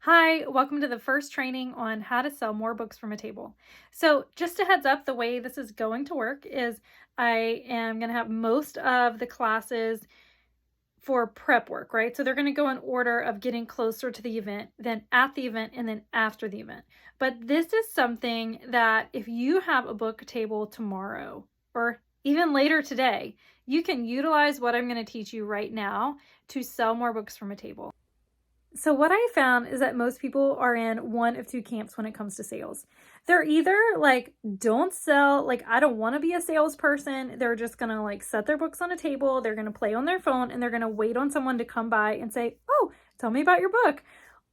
Hi, welcome to the first training on how to sell more books from a table. So, just a heads up, the way this is going to work is I am going to have most of the classes for prep work, right? So, they're going to go in order of getting closer to the event, then at the event, and then after the event. But this is something that if you have a book table tomorrow or even later today, you can utilize what I'm going to teach you right now to sell more books from a table. So what I found is that most people are in one of two camps when it comes to sales. They're either like, don't sell, like, I don't want to be a salesperson. They're just going to like set their books on a table. They're going to play on their phone and they're going to wait on someone to come by and say, oh, tell me about your book.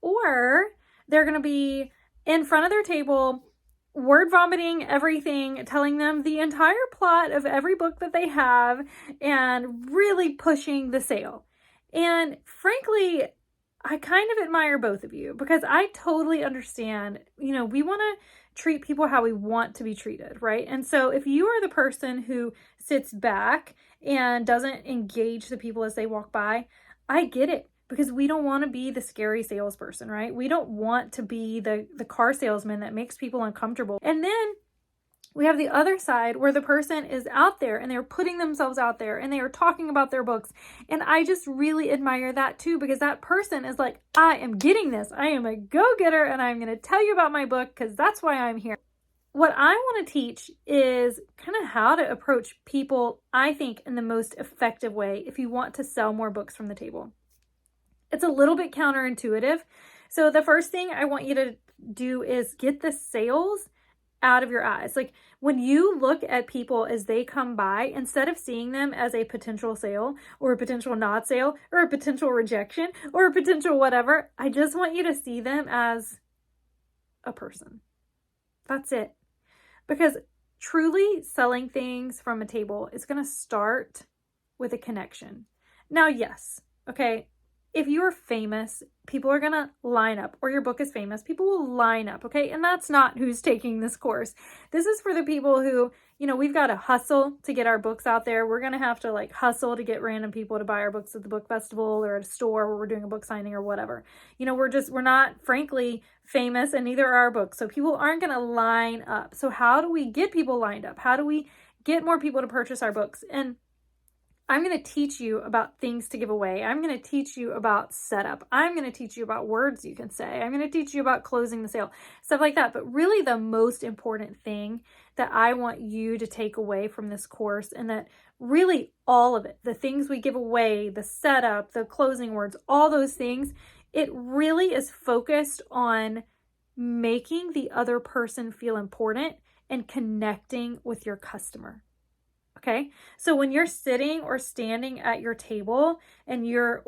Or they're going to be in front of their table, word vomiting everything, telling them the entire plot of every book that they have and really pushing the sale. And frankly, I kind of admire both of you because I totally understand, we want to treat people how we want to be treated, right? And so if you are the person who sits back and doesn't engage the people as they walk by, I get it because we don't want to be the scary salesperson, right? We don't want to be the car salesman that makes people uncomfortable. And then we have the other side where the person is out there and they're putting themselves out there and they are talking about their books. And I just really admire that too, because that person is like, I am getting this. I am a go-getter and I'm going to tell you about my book because that's why I'm here. What I want to teach is kind of how to approach people, I think, in the most effective way if you want to sell more books from the table. It's a little bit counterintuitive. So the first thing I want you to do is get the sales out of your eyes. Like when you look at people as they come by, instead of seeing them as a potential sale or a potential not sale or a potential rejection or a potential whatever, I just want you to see them as a person. That's it. Because truly selling things from a table is going to start with a connection. Now, yes, okay, if you're famous, people are going to line up, or your book is famous, people will line up, okay? And that's not who's taking this course. This is for the people who, we've got to hustle to get our books out there. We're going to have to like hustle to get random people to buy our books at the book festival or at a store where we're doing a book signing or whatever. We're not, frankly, famous, and neither are our books. So people aren't going to line up. So how do we get people lined up? How do we get more people to purchase our books? And I'm going to teach you about things to give away. I'm going to teach you about setup. I'm going to teach you about words you can say. I'm going to teach you about closing the sale, stuff like that. But really the most important thing that I want you to take away from this course, and that really all of it, the things we give away, the setup, the closing words, all those things, it really is focused on making the other person feel important and connecting with your customer. Okay, so when you're sitting or standing at your table and you're,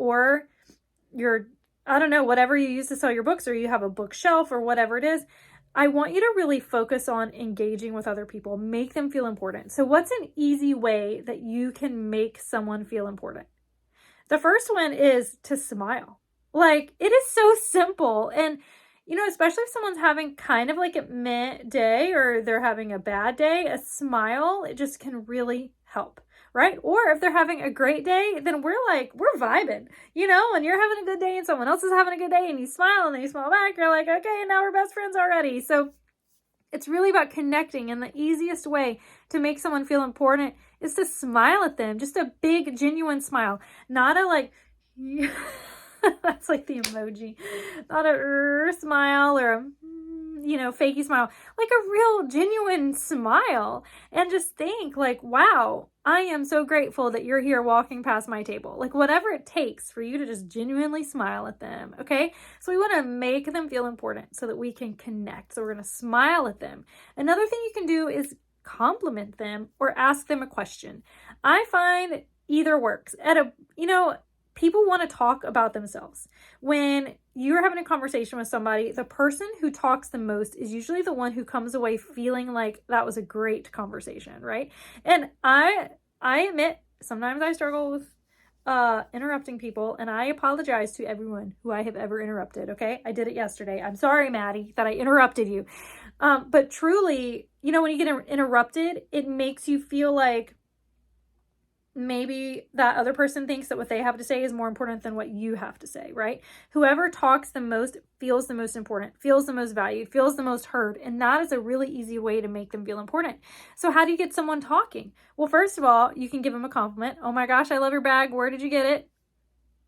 I don't know, whatever you use to sell your books, or you have a bookshelf or whatever it is, I want you to really focus on engaging with other people, make them feel important. So what's an easy way that you can make someone feel important? The first one is to smile. Like, it is so simple. And especially if someone's having kind of like a meh day or they're having a bad day, a smile, it just can really help, right? Or if they're having a great day, then we're vibing, and you're having a good day and someone else is having a good day and you smile and then you smile back, you're like, okay, now we're best friends already. So it's really about connecting, and the easiest way to make someone feel important is to smile at them. Just a big, genuine smile, not a like, that's like the emoji, not a smile or a, fakey smile, like a real genuine smile. And just think like, wow, I am so grateful that you're here walking past my table. Like whatever it takes for you to just genuinely smile at them. Okay. So we want to make them feel important so that we can connect. So we're going to smile at them. Another thing you can do is compliment them or ask them a question. I find either works. People want to talk about themselves. When you're having a conversation with somebody, the person who talks the most is usually the one who comes away feeling like that was a great conversation, right? And I admit, sometimes I struggle with interrupting people, and I apologize to everyone who I have ever interrupted, okay? I did it yesterday. I'm sorry, Maddie, that I interrupted you. But truly, when you get interrupted, it makes you feel like maybe that other person thinks that what they have to say is more important than what you have to say, right? Whoever talks the most feels the most important, feels the most valued, feels the most heard. And that is a really easy way to make them feel important. So how do you get someone talking? Well, first of all, you can give them a compliment. Oh my gosh, I love your bag. Where did you get it?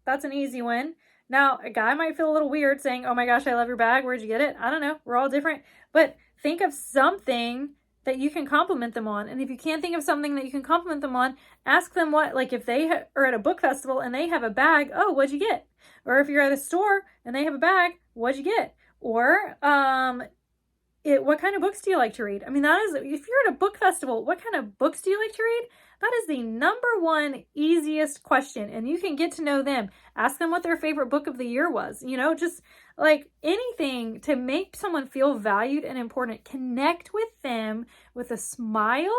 That's an easy one. Now, a guy might feel a little weird saying, oh my gosh, I love your bag. Where'd you get it? I don't know. We're all different. But think of something that you can compliment them on. And if you can't think of something that you can compliment them on, ask them what, like if they are at a book festival and they have a bag, oh, what'd you get? Or if you're at a store and they have a bag, what'd you get? Or what kind of books do you like to read? I mean, that is, if you're at a book festival, what kind of books do you like to read? That is the number one easiest question, and you can get to know them. Ask them what their favorite book of the year was. You know, just like anything to make someone feel valued and important. Connect with them with a smile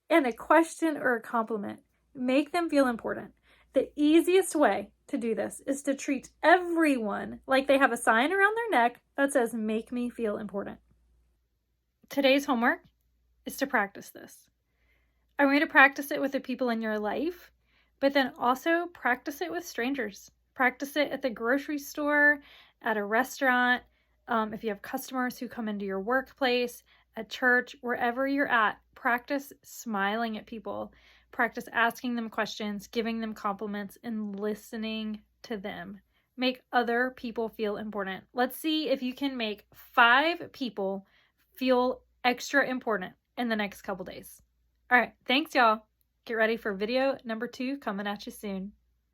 and a question or a compliment. Make them feel important. The easiest way to do this is to treat everyone like they have a sign around their neck that says, make me feel important. Today's homework is to practice this. I want you to practice it with the people in your life, but then also practice it with strangers. Practice it at the grocery store, at a restaurant, if you have customers who come into your workplace, at church, wherever you're at. Practice smiling at people. Practice asking them questions, giving them compliments, and listening to them. Make other people feel important. Let's see if you can make 5 people feel extra important in the next couple days. All right, thanks y'all. Get ready for video number 2 coming at you soon.